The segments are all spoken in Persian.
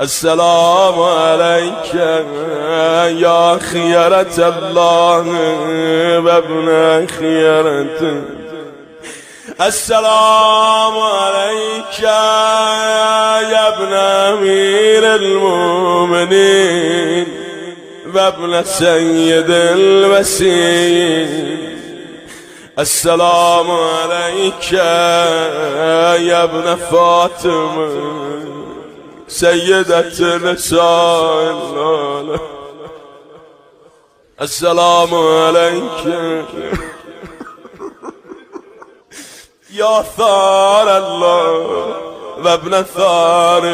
السلام عليك يا خيرة الله وابن خيرته. السلام عليك يا ابن أمير المؤمنين وابن سيد الوسيم. السلام عليك يا ابن فاطمة سيدة نساء العالم. السلام عليك يا ثار الله وابن ثار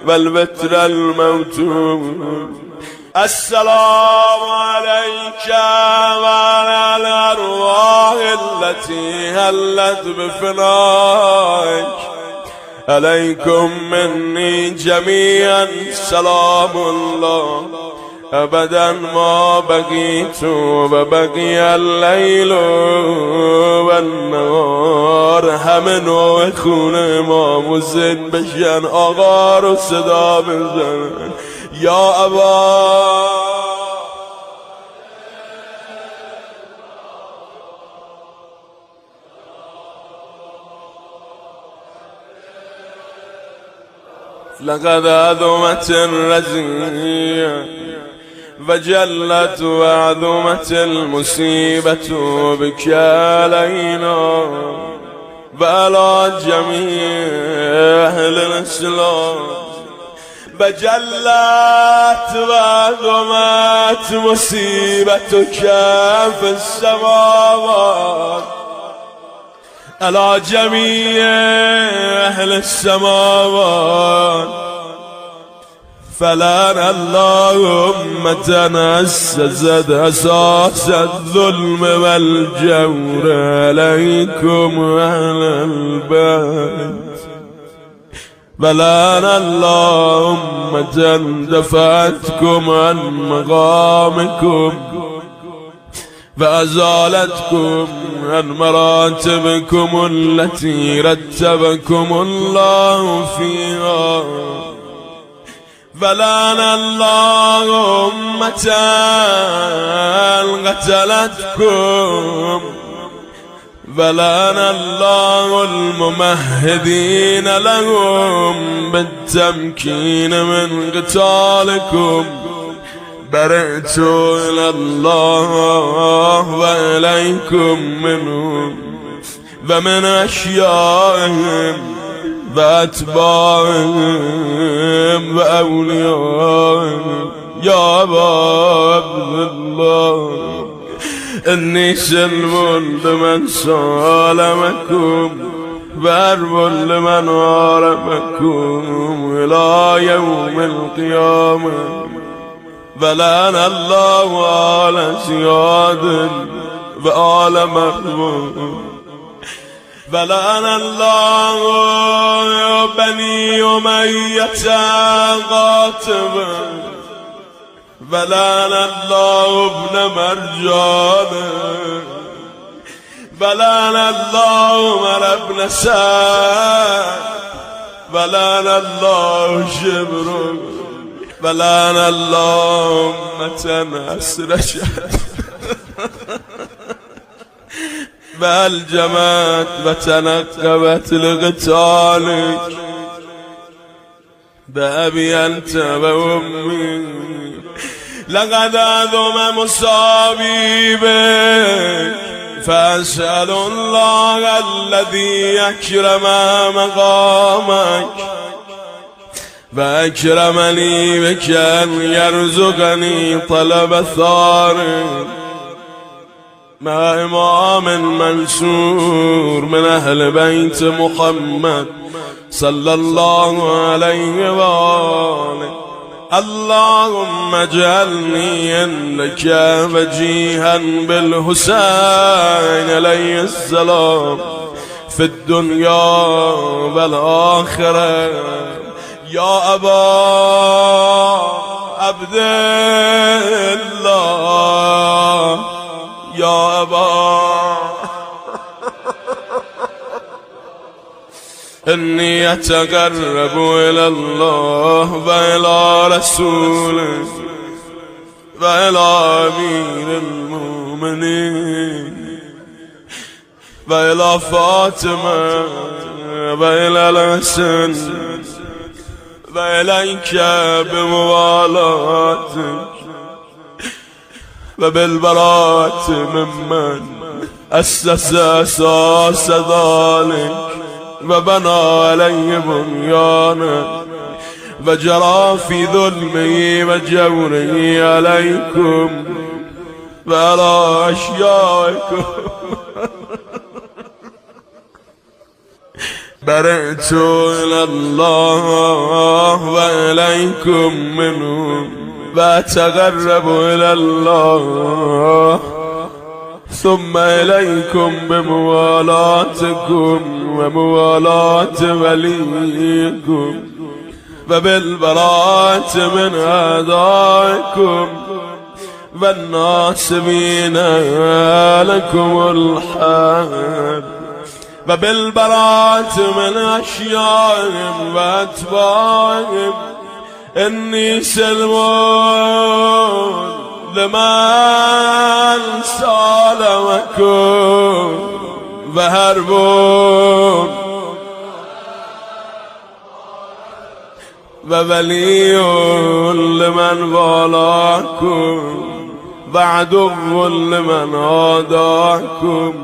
والبتر الموتور. السلام عليك وعلى الأرواح التي هلت بفنائك. عليكم مني جميعا سلام الله أبدا ما بقيت وبقي الليل والنهار. همه نوع خون امام حسین بشن آقا رو صدا بزن یا ابا. لقد عظمت الرزية وجلت وعظمت المصيبة بك علينا وعلى جميع أهل الإسلام. وجلت وعظمت مصيبتك في السماوات على جميع أهل السماوات. فلعن الله أمة أسست أساس الظلم والجور عليكم أهل البيت. ولعن الله أمة دفعتكم عن مقامكم وأزالتكم عن مراتبكم التي رتبكم الله فيها. ولعن الله أمة قتلتكم. ولعن الله الممهدين لهم بالتمكين من قتالكم. برئت إلى الله وإليكم منهم ومن أشيائهم وأتباعهم وأوليائهم. يا أبا عبد الله إني سلم لمن سالمكم وأرب لمن عارفكم إلى يوم القيامة. ولعن الله آل زياد وآل مريم. ولعن الله بني أمية قاتبا. ولعن الله ابن مرجان. ولعن الله عمر بن سعد. ولعن الله شبر. ولعن الله أمة أسرشت والجمت وتنقبت لقتالك. بأبي أنت وأمي لقد عظم مصابي بك. فأسأل الله الذي أكرم مقامك وأكرمني بك أن يرزقني طلب ثارك مع إمام منصور من أهل بيت محمد صلى الله عليه وآله. اللهم اجعلني عندك وجيها بالحسين عليه السلام في الدنيا والآخرة. يا أبا عبد الله يا أبا إني أتقرب إلى الله وإلى رسوله وإلى أمير المؤمنين وإلى فاطمة وإلى الحسن وإليك بموالاتك وبالبراءة ممن أسس أساس ذلك وبنى عليه بنيانا وجرى في ظلمه وجوره عليكم وعلى أشيائكم برئت إلى الله وإليكم منهم وأتقرب إلى الله ثم إليكم بموالاتكم وموالاة وليكم وبالبراءة من أعدائكم والناصبين لكم الحال وبالبراءة من أشيائهم وأتباعهم. إني سلم لمن سالمكم وهرب وولي لمن والاكم وعدو لمن عاداكم.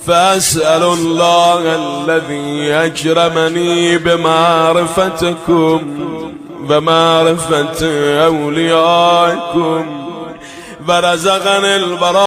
فأسأل الله الذي أكرمني بمعرفتكم ومعرفة أوليائكم ورزقني البراءة